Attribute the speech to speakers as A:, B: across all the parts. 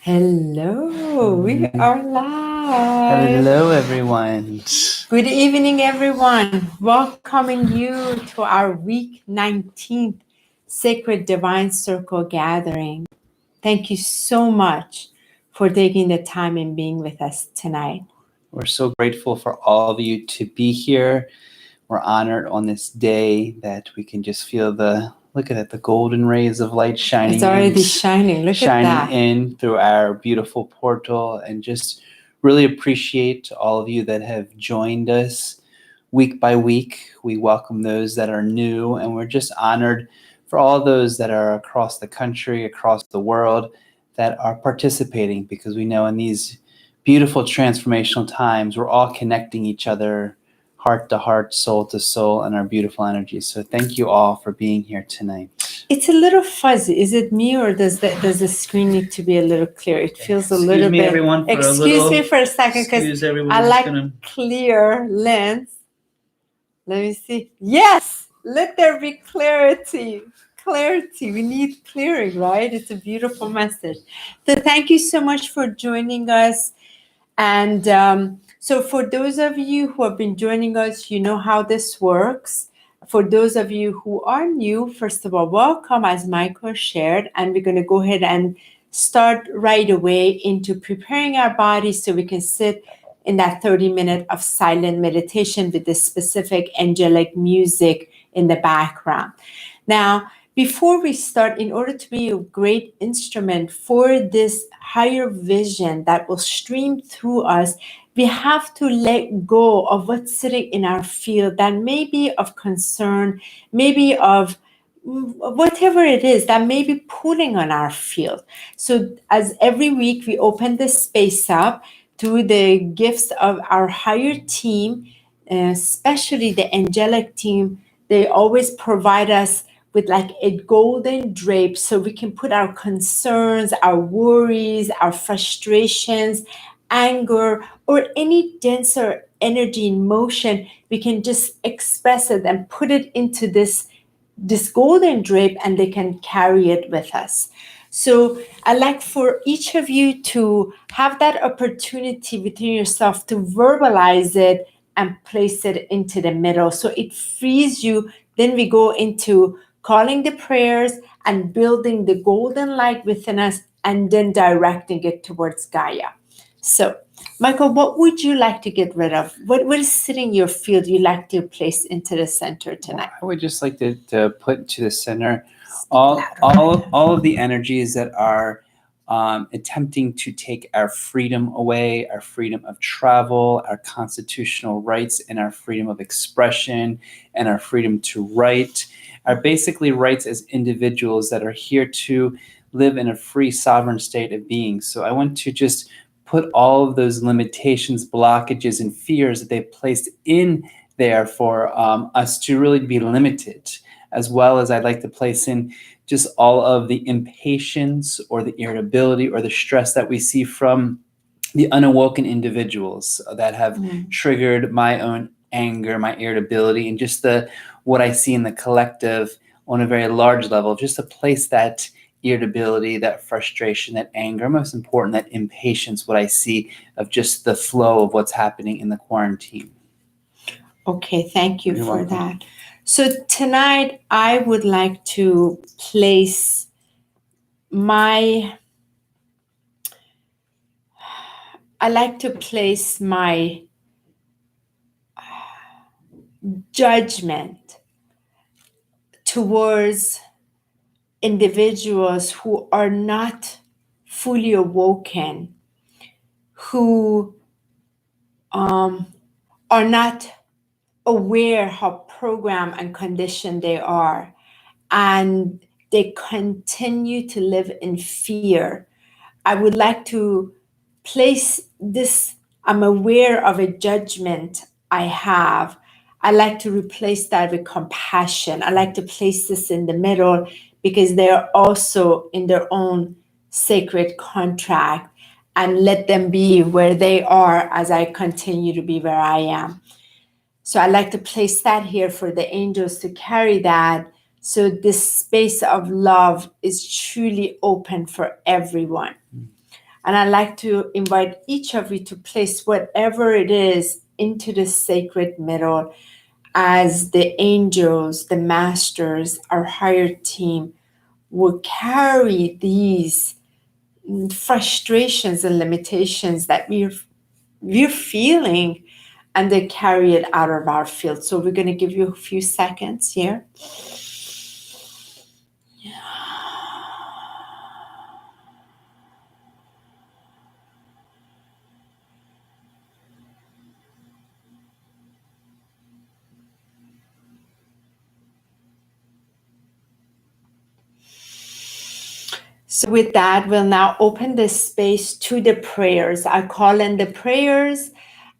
A: Hello, we are live.
B: Hello, everyone.
A: Good evening, everyone. Welcoming you to our week 19th Sacred Divine Circle gathering. Thank you so much for taking the time and being with us tonight.
B: We're so grateful for all of you to be here. We're honored on this day that we can just feel look at it, the golden rays of light shining
A: It's already shining. Look at that.
B: in through our beautiful portal, and just really appreciate all of you that have joined us week by week. We welcome those that are new, and we're just honored for all those that are across the country, across the world, that are participating, because we know in these beautiful transformational times, we're all connecting each other heart to heart, soul to soul, and our beautiful energy. So thank you all for being here tonight.
A: It's a little fuzzy. Is it me, or does the screen need to be a little clear? It feels a little bit.
B: Everyone,
A: Excuse me for a second, because I like clear lens. Let me see. Yes, let there be clarity. Clarity. We need clearing, right? It's a beautiful message. So thank you so much for joining us. And so for those of you who have been joining us, you know how this works. For those of you who are new, first of all, welcome, as Michael shared. And we're going to go ahead and start right away into preparing our bodies so we can sit in that 30-minute of silent meditation with this specific angelic music in the background. Now, before we start, in order to be a great instrument for this higher vision that will stream through us, we have to let go of what's sitting in our field that may be of concern, maybe of whatever it is that may be pulling on our field. So as every week we open this space up through the gifts of our higher team, especially the angelic team, they always provide us with like a golden drape so we can put our concerns, our worries, our frustrations, anger, or any denser energy in motion. We can just express it and put it into this golden drape, and they can carry it with us. So I'd like for each of you to have that opportunity within yourself to verbalize it and place it into the middle. So it frees you. Then we go into calling the prayers and building the golden light within us, and then directing it towards Gaia. So, Michael, what would you like to get rid of? What is sitting in your field you like to place into the center tonight?
B: I would just like to put to the center all of the energies that are attempting to take our freedom away, our freedom of travel, our constitutional rights, and our freedom of expression, and our freedom to write, are basically rights as individuals that are here to live in a free, sovereign state of being. So I want to just put all of those limitations, blockages, and fears that they've placed in there for us to really be limited, as well as I'd like to place in just all of the impatience or the irritability or the stress that we see from the unawoken individuals that have triggered my own anger, my irritability, and just what I see in the collective on a very large level, just to place that irritability, that frustration, that anger, most important, that impatience, what I see of just the flow of what's happening in the quarantine.
A: Okay, thank you for that. So tonight I would like to place my judgment towards individuals who are not fully awoken, who are not aware how programmed and conditioned they are, and they continue to live in fear. I would like to place this. I'm aware of a judgment I have. I like to replace that with compassion. I like to place this in the middle, because they are also in their own sacred contract, and let them be where they are as I continue to be where I am. So I like to place that here for the angels to carry that, so this space of love is truly open for everyone. And I'd like to invite each of you to place whatever it is into the sacred middle as the angels, the masters, our higher team will carry these frustrations and limitations that we're feeling, and they carry it out of our field. So we're going to give you a few seconds here. So with that, we'll now open this space to the prayers. I call in the prayers.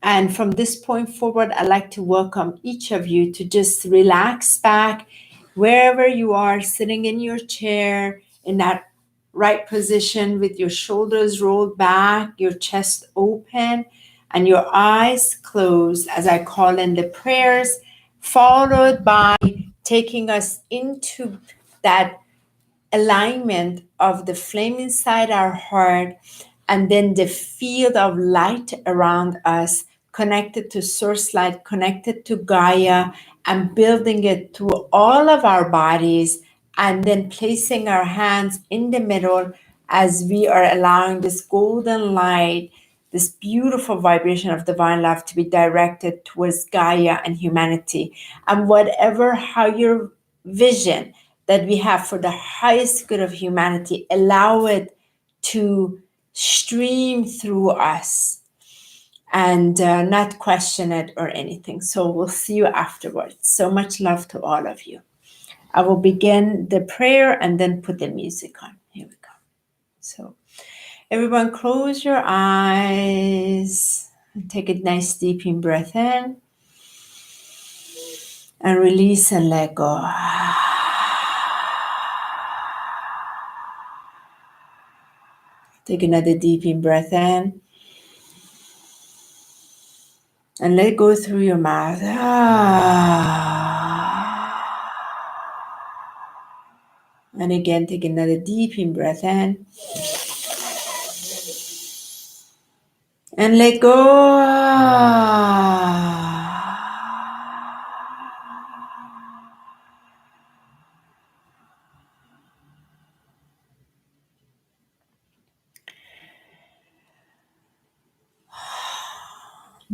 A: And from this point forward, I'd like to welcome each of you to just relax back wherever you are, sitting in your chair, in that right position with your shoulders rolled back, your chest open, and your eyes closed as I call in the prayers, followed by taking us into that alignment of the flame inside our heart, and then the field of light around us, connected to source light, connected to Gaia, and building it through all of our bodies, and then placing our hands in the middle as we are allowing this golden light, this beautiful vibration of divine love to be directed towards Gaia and humanity. And whatever higher vision that we have for the highest good of humanity, allow it to stream through us and not question it or anything. So we'll see you afterwards. So much love to all of you. I will begin the prayer and then put the music on. Here we go. So everyone close your eyes and take a nice deep in breath in and release and let go. Take another deep in breath in and let go through your mouth. And again, take another deep in breath in and let go.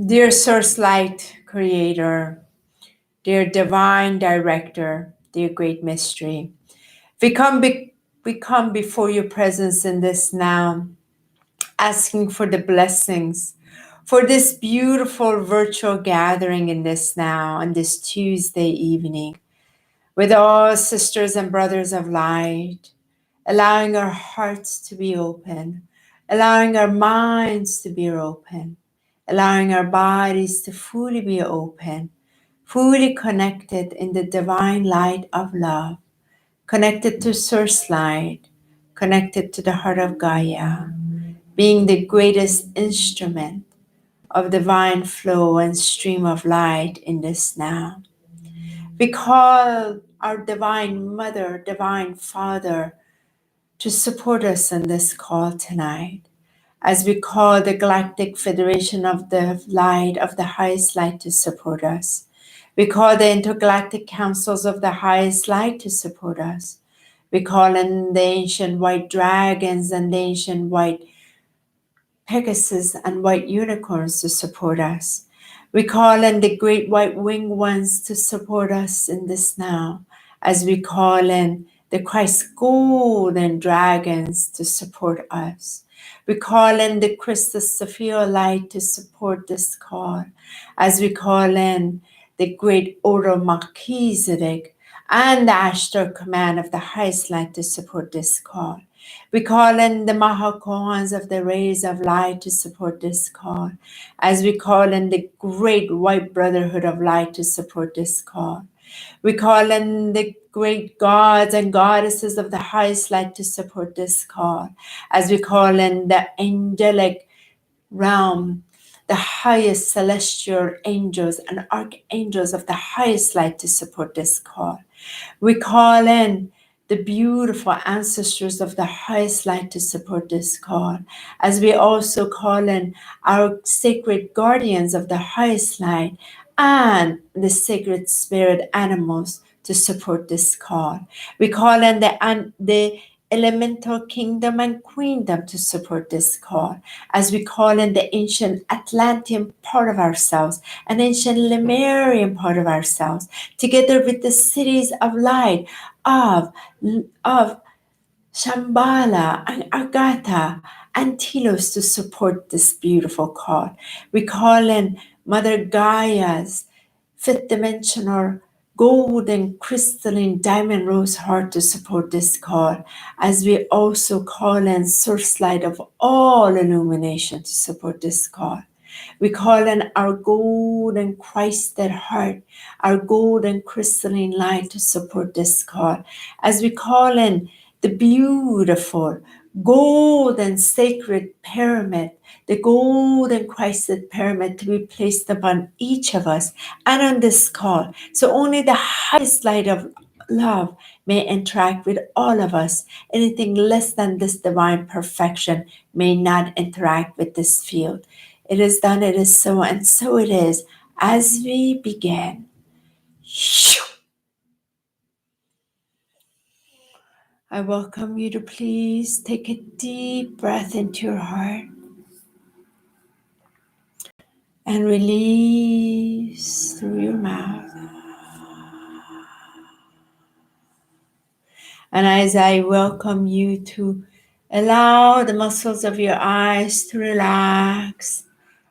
A: Dear Source Light Creator, dear Divine Director, dear Great Mystery, we come before your presence in this now, asking for the blessings for this beautiful virtual gathering in this now, on this Tuesday evening, with all sisters and brothers of light, allowing our hearts to be open, allowing our minds to be open, allowing our bodies to fully be open, fully connected in the divine light of love, connected to Source Light, connected to the heart of Gaia, being the greatest instrument of divine flow and stream of light in this now. We call our Divine Mother, Divine Father, to support us in this call tonight, as we call the Galactic Federation of the Light, of the highest light, to support us. We call the Intergalactic Councils of the highest light to support us. We call in the ancient white dragons and the ancient white Pegasus and white unicorns to support us. We call in the great white winged ones to support us in this now, as we call in the Christ golden dragons to support us. We call in the Kristos Sophia light to support this call, as we call in the great Order Melchizedek and the Ashtar command of the highest light to support this call. We call in the Mahakohans of the rays of light to support this call, as we call in the great white brotherhood of light to support this call. We call in the great gods and goddesses of the highest light to support this call, as we call in the angelic realm, the highest celestial angels and archangels of the highest light to support this call. We call in the beautiful ancestors of the highest light to support this call, as we also call in our sacred guardians of the highest light and the sacred spirit animals to support this call. We call in the elemental kingdom and queendom to support this call, as we call in the ancient Atlantean part of ourselves, an ancient Lemurian part of ourselves, together with the cities of light of Shambhala and Agatha and Telos to support this beautiful call. We call in Mother Gaia's fifth dimensional golden crystalline diamond rose heart to support this call, as we also call in source light of all illumination to support this call. We call in our golden Christed heart, our golden crystalline light to support this call, as we call in the beautiful golden sacred pyramid, the golden Christed pyramid to be placed upon each of us and on this call. So only the highest light of love may interact with all of us. Anything less than this divine perfection may not interact with this field. It is done, it is so, and so it is. As we begin, I welcome you to please take a deep breath into your heart and release through your mouth. And as I welcome you to allow the muscles of your eyes to relax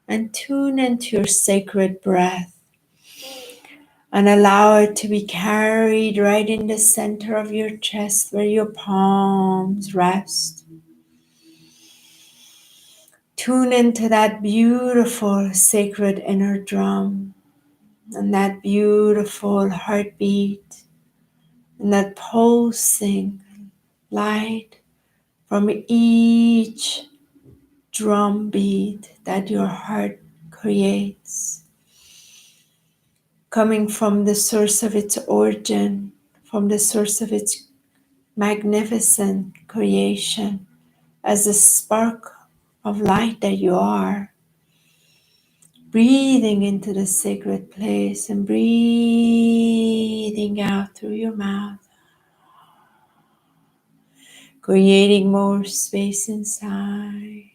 A: and tune into your sacred breath, and allow it to be carried right in the center of your chest where your palms rest. Tune into that beautiful sacred inner drum and that beautiful heartbeat and that pulsing light from each drum beat that your heart creates, coming from the source of its origin, from the source of its magnificent creation, as the spark of light that you are, breathing into the sacred place and breathing out through your mouth, creating more space inside,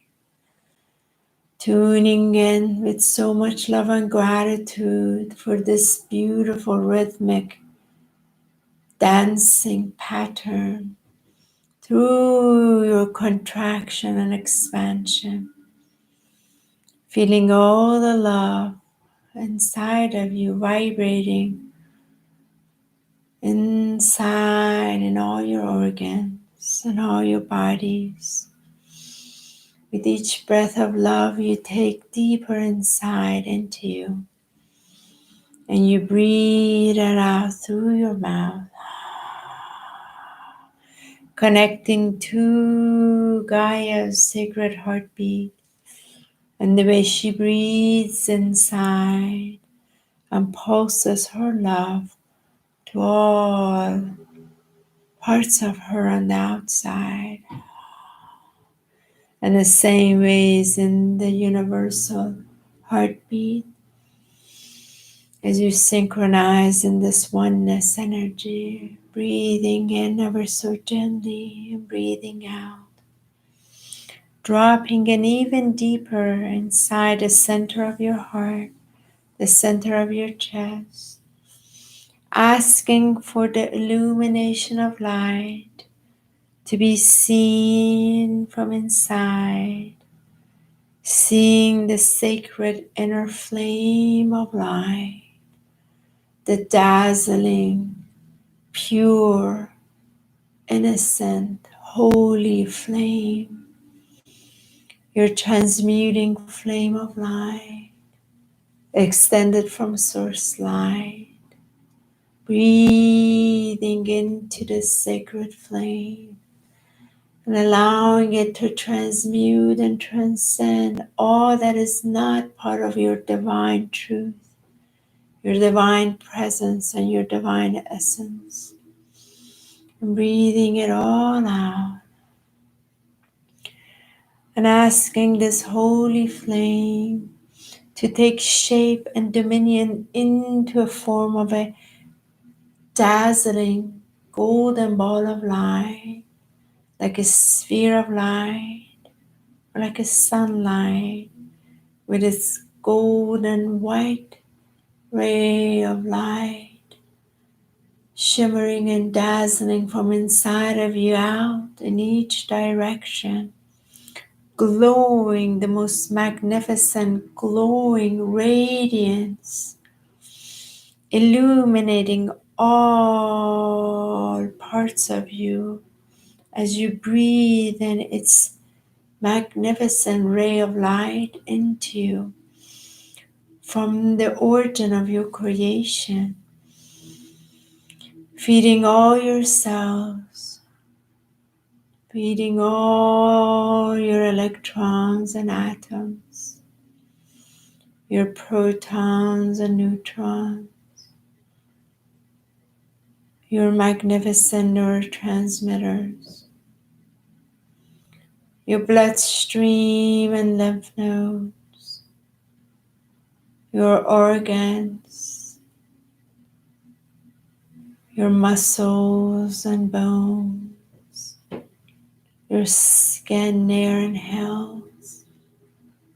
A: tuning in with so much love and gratitude for this beautiful rhythmic dancing pattern through your contraction and expansion, feeling all the love inside of you vibrating inside in all your organs and all your bodies. With each breath of love, you take deeper inside into you, and you breathe it out through your mouth, connecting to Gaia's sacred heartbeat and the way she breathes inside and pulses her love to all parts of her on the outside. And the same ways in the universal heartbeat, as you synchronize in this oneness energy, breathing in ever so gently and breathing out, dropping in even deeper inside the center of your heart, the center of your chest, asking for the illumination of light to be seen from inside, seeing the sacred inner flame of light, the dazzling, pure, innocent, holy flame, your transmuting flame of light, extended from source light, breathing into the sacred flame and allowing it to transmute and transcend all that is not part of your divine truth, your divine presence and your divine essence. And breathing it all out. And asking this holy flame to take shape and dominion into a form of a dazzling golden ball of light, like a sphere of light, or like a sunlight with its golden white ray of light, shimmering and dazzling from inside of you out in each direction, glowing the most magnificent glowing radiance, illuminating all parts of you as you breathe in its magnificent ray of light into you from the origin of your creation, feeding all your cells, feeding all your electrons and atoms, your protons and neutrons, your magnificent neurotransmitters, your bloodstream and lymph nodes, your organs, your muscles and bones, your skin, hair, and health.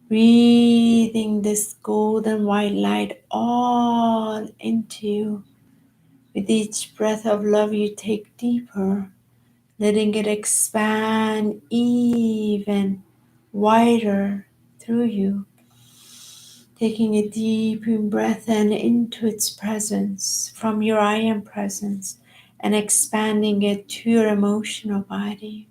A: Breathing this golden white light all into you. With each breath of love you take deeper, letting it expand even wider through you. Taking a deep breath in into its presence from your I am presence and expanding it to your emotional body.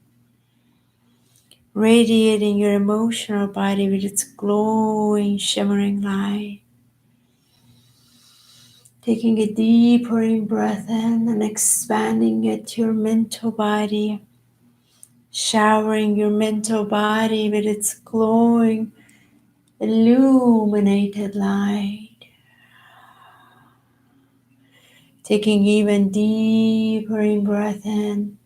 A: Radiating your emotional body with its glowing, shimmering light. Taking a deeper breath in and expanding it to your mental body. Showering your mental body with its glowing, illuminated light. Taking even deeper breath in.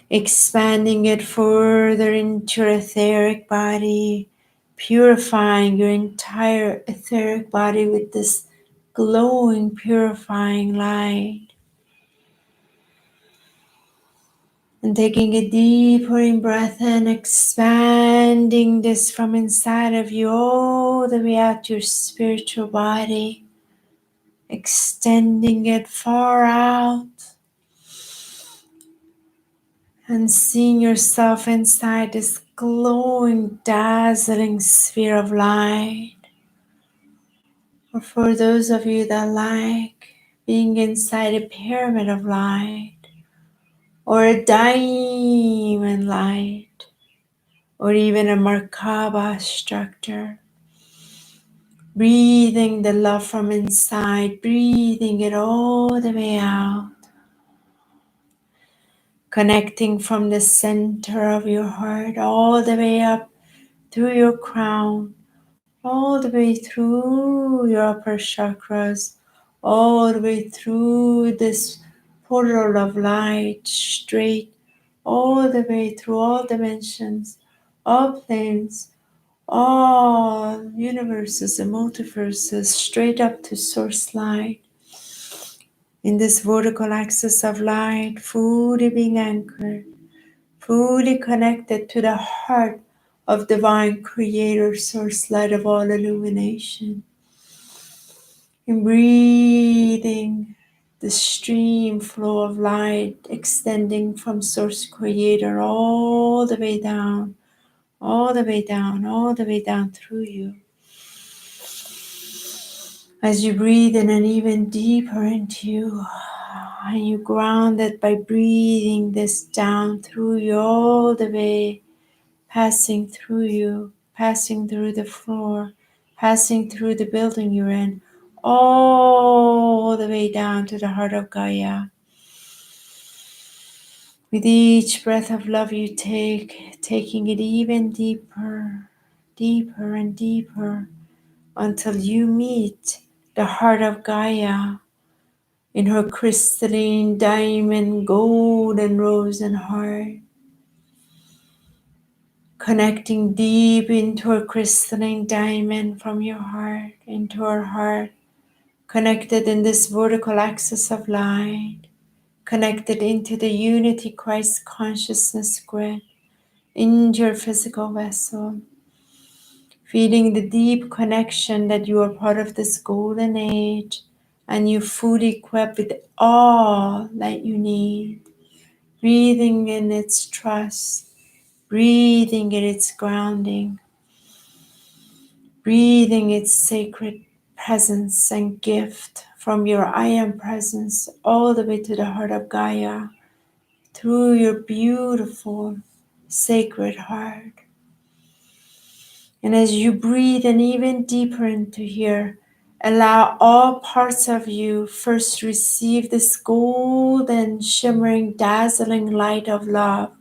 A: Expanding it further into your etheric body. Purifying your entire etheric body with this glowing, purifying light. And taking a deeper breath in, expanding this from inside of you all the way out to your spiritual body. Extending it far out. And seeing yourself inside this glowing, dazzling sphere of light. Or for those of you that like being inside a pyramid of light, or a diamond light, or even a Merkaba structure. Breathing the love from inside, breathing it all the way out. Connecting from the center of your heart all the way up through your crown, all the way through your upper chakras, all the way through this portal of light, straight, all the way through all dimensions, all planes, all universes and multiverses, straight up to source light. In this vertical axis of light, fully being anchored, fully connected to the heart of divine creator, source light of all illumination. And breathing the stream flow of light extending from source creator all the way down, all the way down, all the way down through you. As you breathe in and even deeper into you, and you ground it by breathing this down through you all the way, passing through you, passing through the floor, passing through the building you're in, all the way down to the heart of Gaia. With each breath of love you take, taking it even deeper, deeper and deeper, until you meet the heart of Gaia, in her crystalline, diamond, golden, rose and heart, connecting deep into her crystalline diamond from your heart into her heart, connected in this vertical axis of light, connected into the unity Christ consciousness grid, into your physical vessel, feeling the deep connection that you are part of this golden age and you're fully equipped with all that you need, breathing in its trust, breathing in its grounding, breathing its sacred presence and gift from your I am presence all the way to the heart of Gaia through your beautiful sacred heart. And as you breathe and even deeper into here, allow all parts of you first receive this golden, shimmering, dazzling light of love.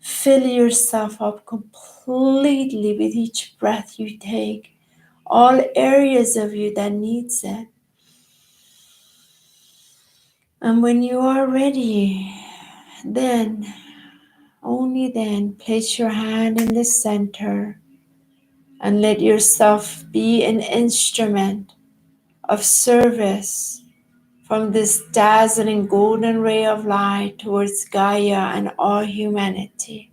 A: Fill yourself up completely with each breath you take, all areas of you that needs it. And when you are ready, then, only then, place your hand in the center and let yourself be an instrument of service from this dazzling golden ray of light towards Gaia and all humanity.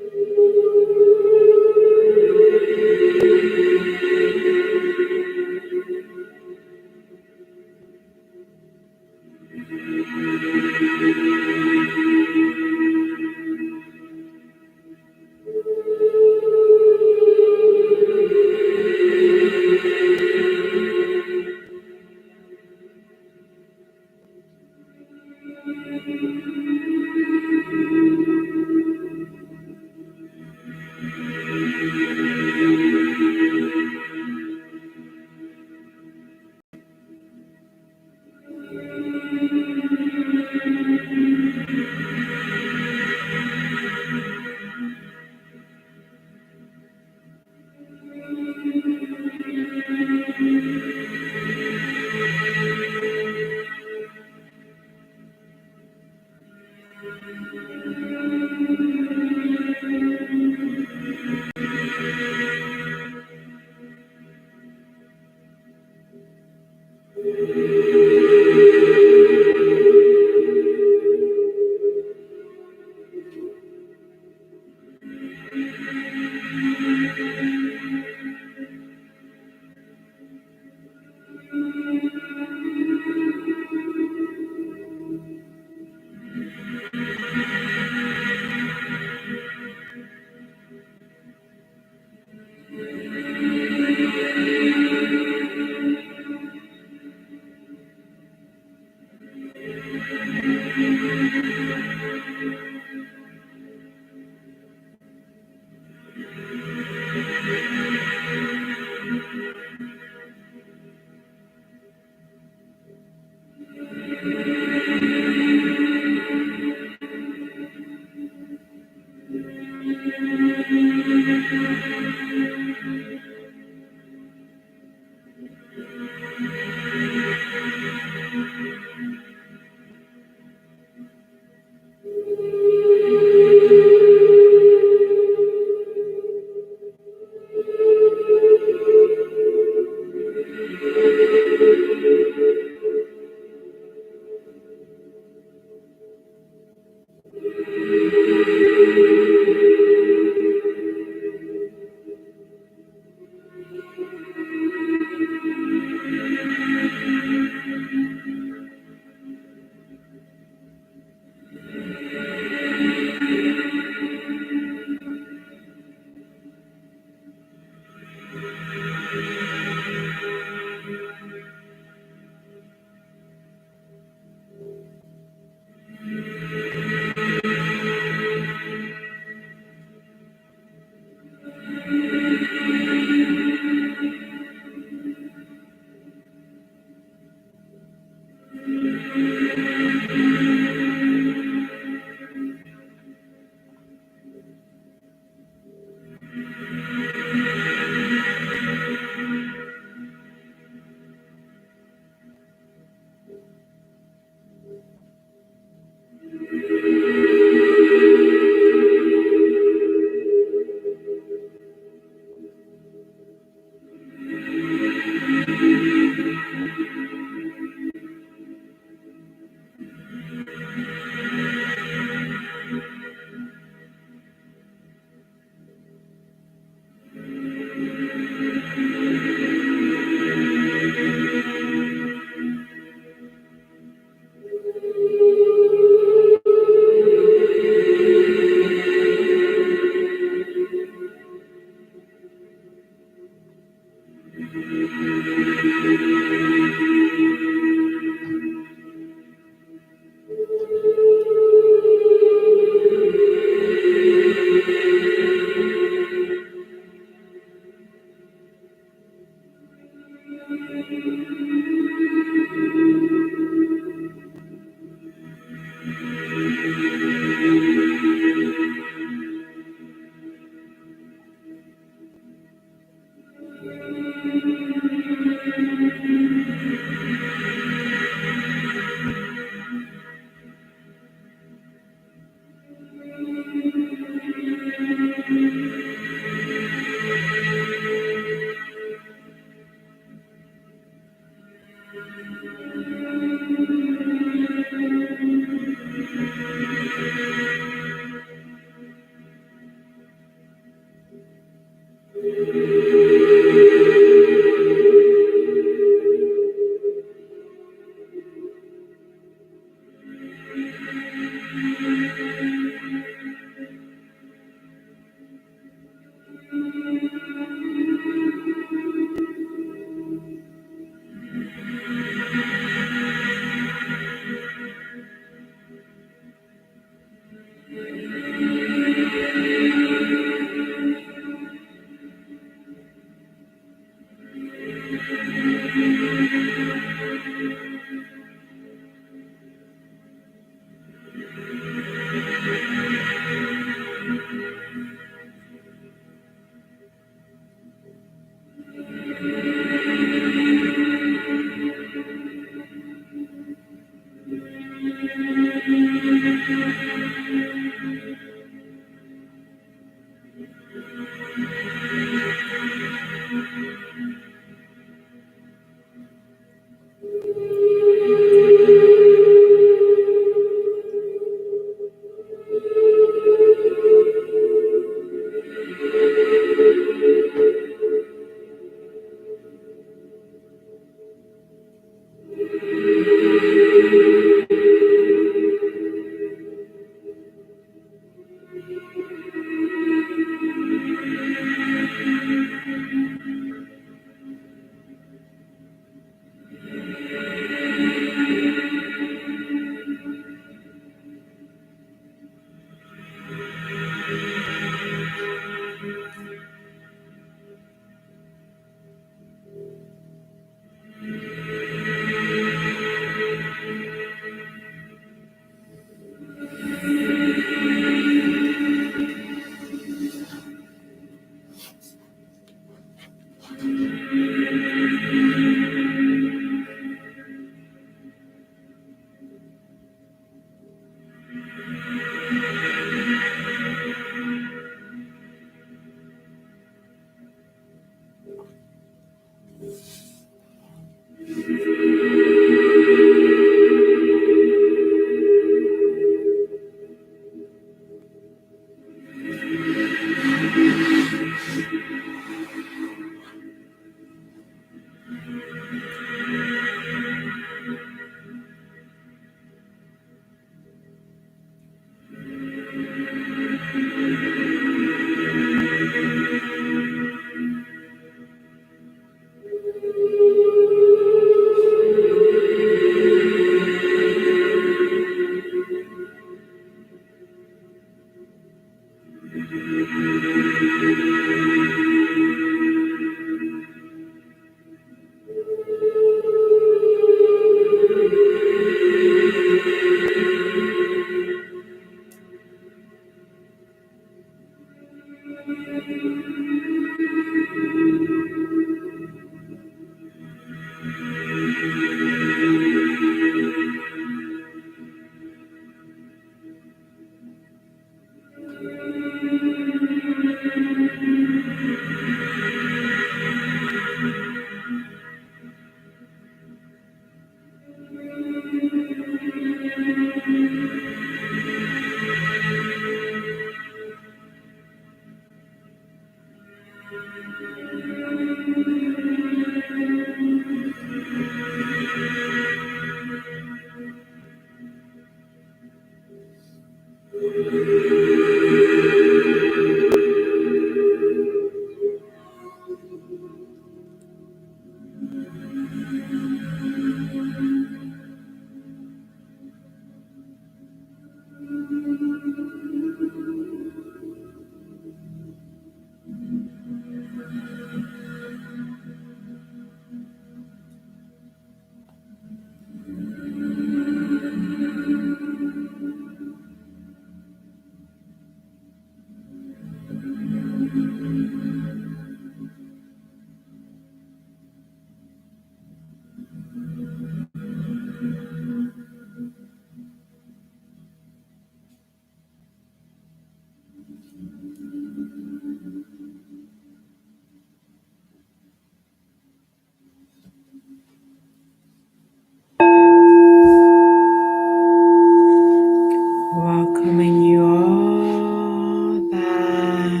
A: Welcoming you all back.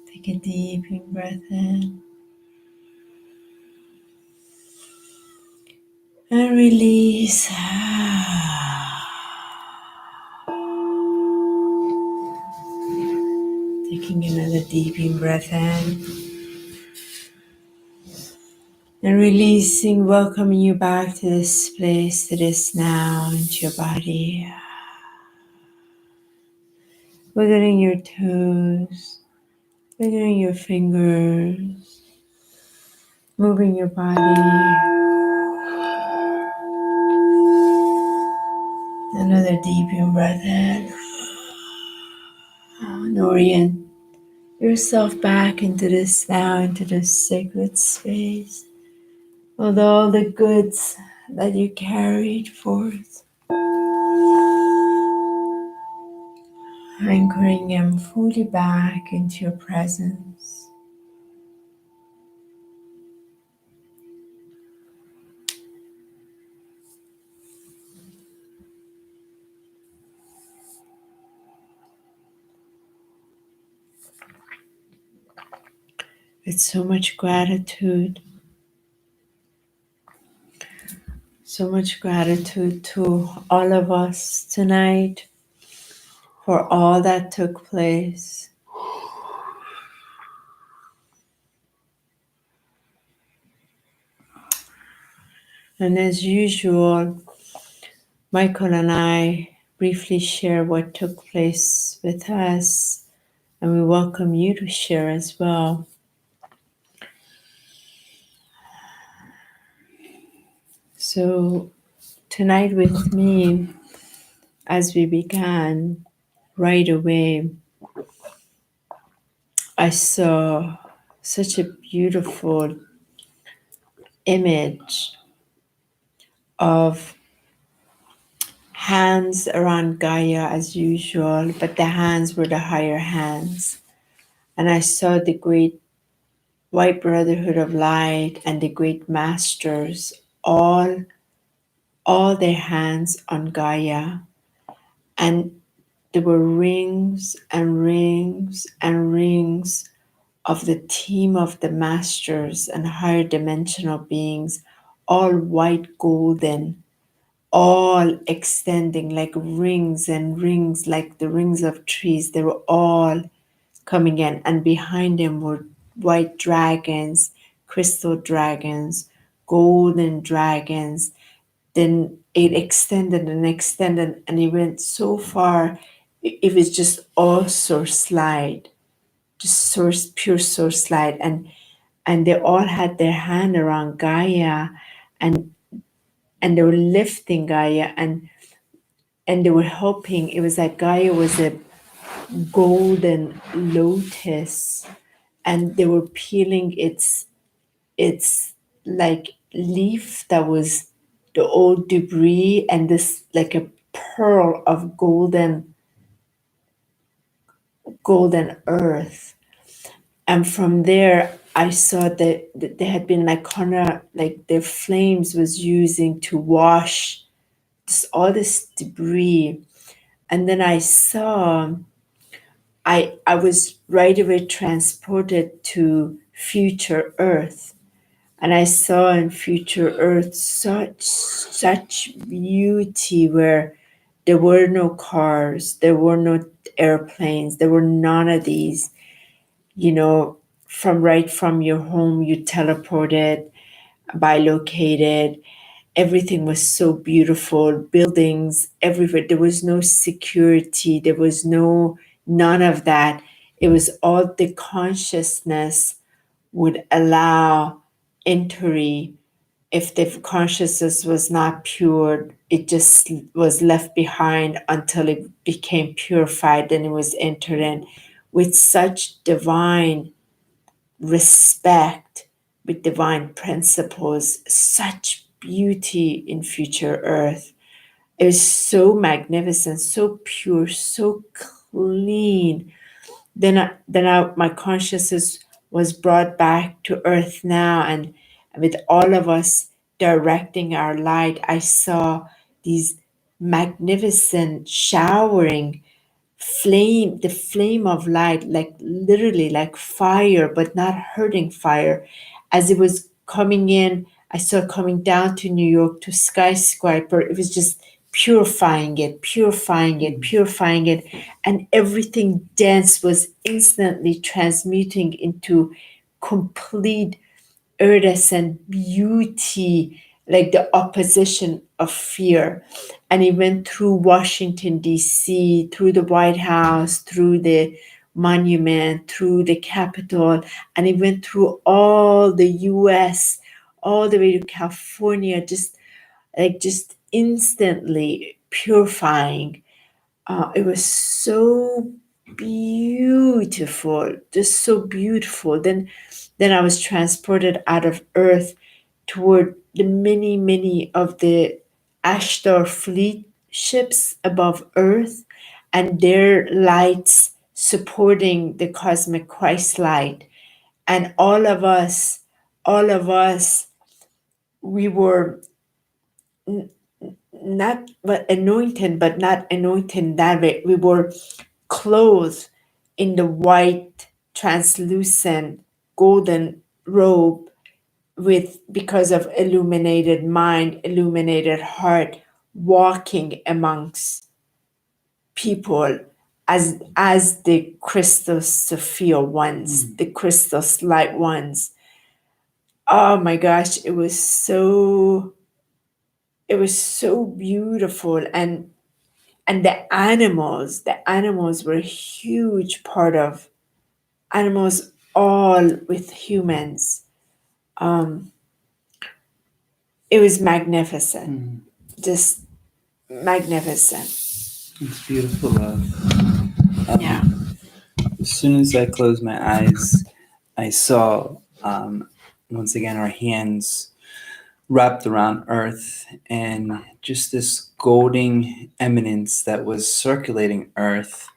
A: Take a deep breath in and release. Taking another deep breath in and releasing, welcoming you back to this place, to this now, into your body. Wiggling your toes, wiggling your fingers, moving your body. Another deep breath in. And orient yourself back into this now, into this sacred space with all the goods that you carried forth. Anchoring them fully back into your presence. With so much gratitude to all of us tonight for all that took place. And as usual, Michael and I briefly share what took place with us, and we welcome you to share as well. So tonight with me, as we began, right away, I saw such a beautiful image of hands around Gaia as usual, but the hands were the higher hands. And I saw the great White Brotherhood of Light and the great masters, all their hands on Gaia. And there were rings and rings and rings of the team of the masters and higher dimensional beings, all white golden, all extending like rings and rings, like the rings of trees. They were all coming in, and behind them were white dragons, crystal dragons, golden dragons. Then it extended and extended, and it went so far it was just all source light, just source, pure source light. And they all had their hand around Gaia, and they were lifting Gaia, and they were helping. It was like Gaia was a golden lotus, and they were peeling its like leaf that was the old debris, and this like a pearl of golden earth. And from there I saw that they had been like kind of like their flames was using to wash all this debris. And then I saw, I was right away transported to future Earth. And I saw in future Earth such beauty, where there were no cars, there were no airplanes, there were none of these. You know, from your home, you teleported, bilocated. Everything was so beautiful, buildings everywhere. There was no security, there was none of that. It was all the consciousness would allow entry. If the consciousness was not pure, it just was left behind until it became purified, then it was entered in with such divine respect, with divine principles, such beauty in future Earth. It was so magnificent, so pure, so clean. Then my consciousness was brought back to Earth now, and with all of us directing our light, I saw these magnificent showering flame, the flame of light, like literally like fire, but not hurting fire. As it was coming in, I saw it coming down to New York to skyscraper. It was just purifying it, purifying it, purifying it. And everything dense was instantly transmuting into complete iridescent beauty, like the opposition of fear. And he went through Washington, D.C., through the White House, through the monument, through the Capitol, and he went through all the U.S., all the way to California, just instantly purifying. It was so beautiful, just so beautiful. Then I was transported out of Earth toward the many of the Ashtar fleet ships above Earth, and their lights supporting the cosmic Christ light. And all of us, we were not but anointed, but not anointed that way. We were clothed in the white, translucent, golden robe, with because of illuminated mind, illuminated heart, walking amongst people as the Kristos Sophia ones, the Kristos light ones. Oh my gosh, it was so beautiful. And the animals were a huge part of animals, all with humans. It was magnificent, just magnificent.
B: It's beautiful, love.
A: Yeah.
B: As soon as I closed my eyes, I saw once again our hands wrapped around Earth, and just this golden eminence that was circulating Earth.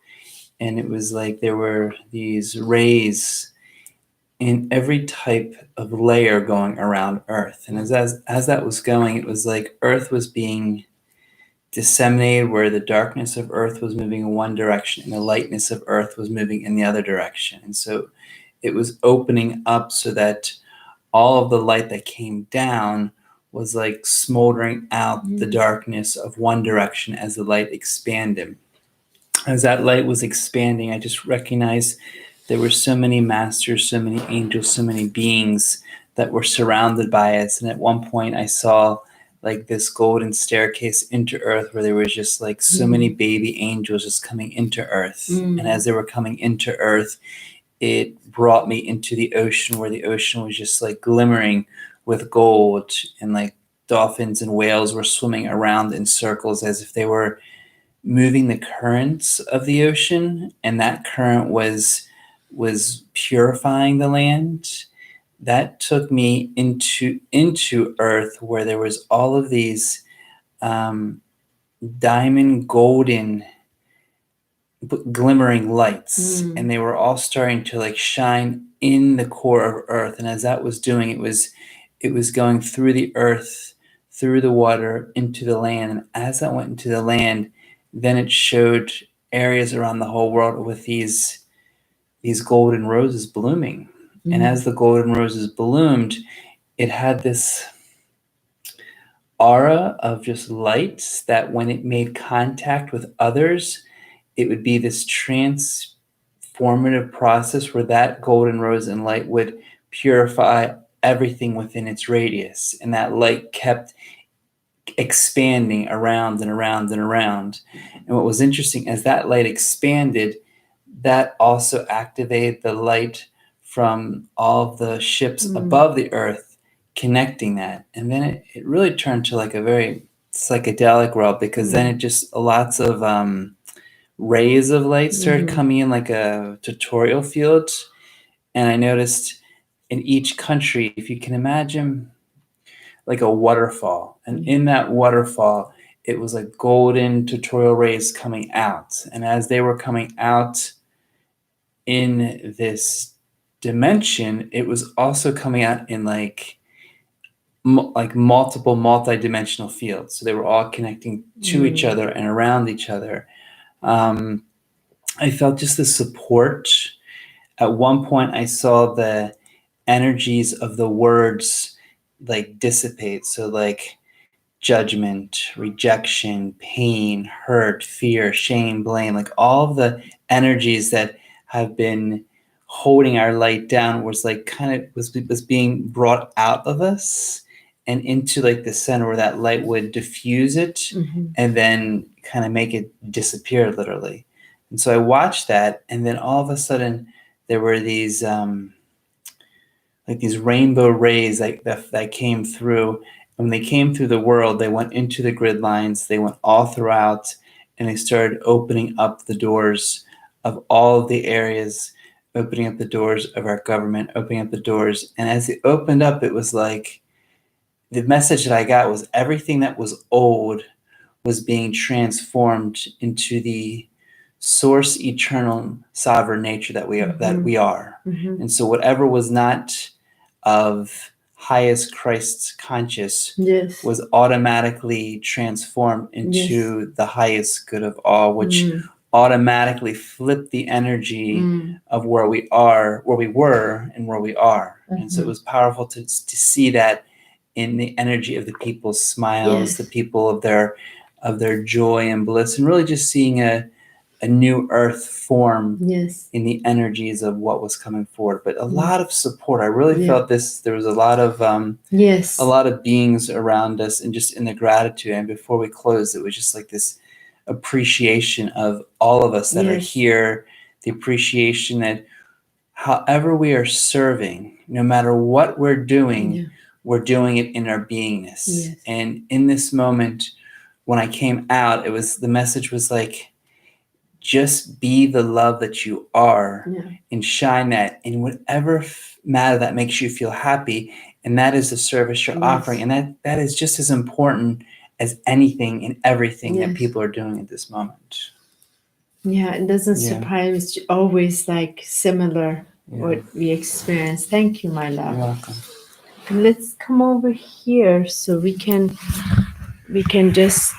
B: And it was like there were these rays in every type of layer going around Earth. And as that was going, it was like Earth was being disseminated, where the darkness of Earth was moving in one direction and the lightness of Earth was moving in the other direction. And so it was opening up so that all of the light that came down was like smoldering out the darkness of one direction as the light expanded. As that light was expanding, I just recognized there were so many masters, so many angels, so many beings that were surrounded by us. And at one point I saw like this golden staircase into earth where there was just like so many baby angels just coming into earth. And as they were coming into earth, it brought me into the ocean, where the ocean was just like glimmering with gold, and like dolphins and whales were swimming around in circles as if they were moving the currents of the ocean, and that current was purifying the land. That took me into earth, where there was all of these diamond golden glimmering lights, and they were all starting to like shine in the core of earth. And as that was doing, it was going through the earth, through the water, into the land. And as that went into the land, then it showed areas around the whole world with these golden roses blooming. And as the golden roses bloomed, it had this aura of just lights that when it made contact with others, it would be this transformative process where that golden rose and light would purify everything within its radius. And that light kept expanding around and around and around. And what was interesting, as that light expanded, that also activated the light from all of the ships above the earth, connecting that. And then it really turned to like a very psychedelic world, because then it just lots of rays of light started coming in like a tutorial field. And I noticed in each country, if you can imagine like a waterfall, and in that waterfall it was like golden tutorial rays coming out. And as they were coming out in this dimension, it was also coming out in like multiple multi-dimensional fields. So they were all connecting to each other and around each other. I felt just the support. At one point I saw the energies of the words like dissipate. So like judgment, rejection, pain, hurt, fear, shame, blame, like all of the energies that have been holding our light down was like kind of was being brought out of us and into like the center, where that light would diffuse it and then kind of make it disappear literally. And so I watched that, and then all of a sudden there were these like these rainbow rays that came through. And when they came through the world, they went into the grid lines, they went all throughout, and they started opening up the doors of all of the areas, opening up the doors of our government, opening up the doors. And as it opened up, it was like the message that I got was everything that was old was being transformed into the source, eternal, sovereign nature that we are. And so whatever was not of highest Christ's conscious was automatically transformed into the highest good of all, which automatically flipped the energy of where we were and where we are. And so it was powerful to see that in the energy of the people's smiles, the people of their joy and bliss, and really just seeing a new earth form in the energies of what was coming forward. But a lot of support. I really felt there was a lot of beings around us, and just in the gratitude. And before we closed, it was just like this appreciation of all of us that are here, the appreciation that however we are serving, no matter what we're doing, we're doing it in our beingness. And in this moment, when I came out, the message was like, just be the love that you are and shine that in whatever matter that makes you feel happy. And that is the service you're offering. And that is just as important as anything and everything that people are doing at this moment.
A: Yeah, it doesn't surprise. It's always like similar what we experience. Thank you, my love.
B: You're welcome.
A: Let's come over here so we can just